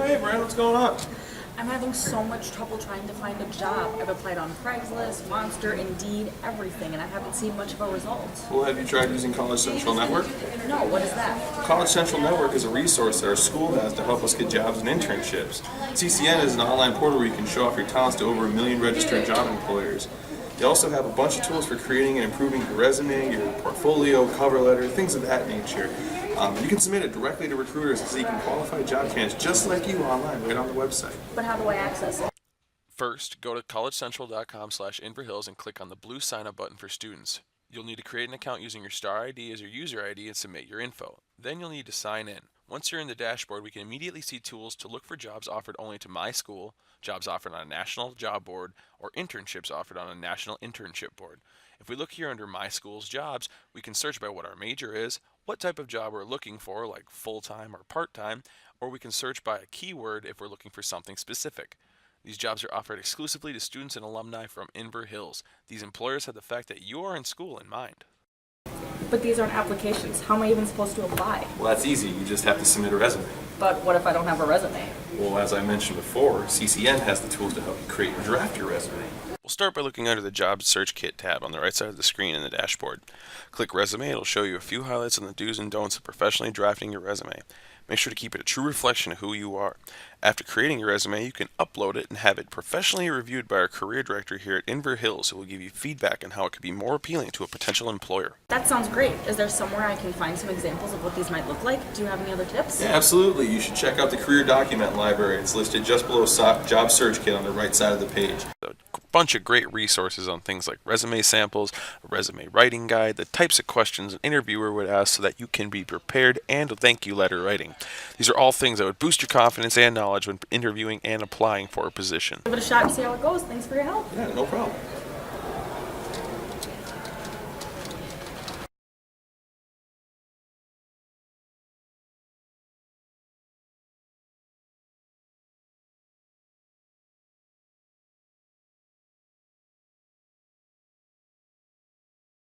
Oh, hey, Brad, what's going on? I'm having so much trouble trying to find a job. I've applied on Craigslist, Monster, Indeed, everything, and I haven't seen much of a result. Well, have you tried using College Central Network? No, what is that? College Central Network is a resource that our school has to help us get jobs and internships. CCN is an online portal where you can show off your talents to over 1 million registered job employers. They also have a bunch of tools for creating and improving your resume, your portfolio, cover letter, things of that nature. You can submit it directly to recruiters so you can qualify job candidates just like you online right on the website. But how do I access it? First, go to collegecentral.com/inverhills and click on the blue sign up button for students. You'll need to create an account using your star ID as your user ID and submit your info. Then you'll need to sign in. Once you're in the dashboard, we can immediately see tools to look for jobs offered only to my school, jobs offered on a national job board, or internships offered on a national internship board. If we look here under my school's jobs, we can search by what our major is, what type of job we're looking for, like full-time or part-time, or we can search by a keyword if we're looking for something specific. These jobs are offered exclusively to students and alumni from Inver Hills. These employers have the fact that you are in school in mind. But these aren't applications. How am I even supposed to apply? Well, that's easy. You just have to submit a resume. But what if I don't have a resume? Well, as I mentioned before, CCN has the tools to help you create and draft your resume. We'll start by looking under the Job Search Kit tab on the right side of the screen in the dashboard. Click Resume. It'll show you a few highlights on the do's and don'ts of professionally drafting your resume. Make sure to keep it a true reflection of who you are. After creating your resume, you can upload it and have it professionally reviewed by our career director here at Inver Hills, who will give you feedback on how it could be more appealing to a potential employer. That sounds great. Is there somewhere I can find some examples of what these might look like? Do you have any other tips? Yeah, absolutely. You should check out the Career Document Library. It's listed just below Job Search Kit on the right side of the page. A bunch of great resources on things like resume samples, a resume writing guide, the types of questions an interviewer would ask so that you can be prepared, and a thank you letter writing. These are all things that would boost your confidence and knowledge when interviewing and applying for a position. Give it a shot and see how it goes. Thanks for your help. Yeah, no problem.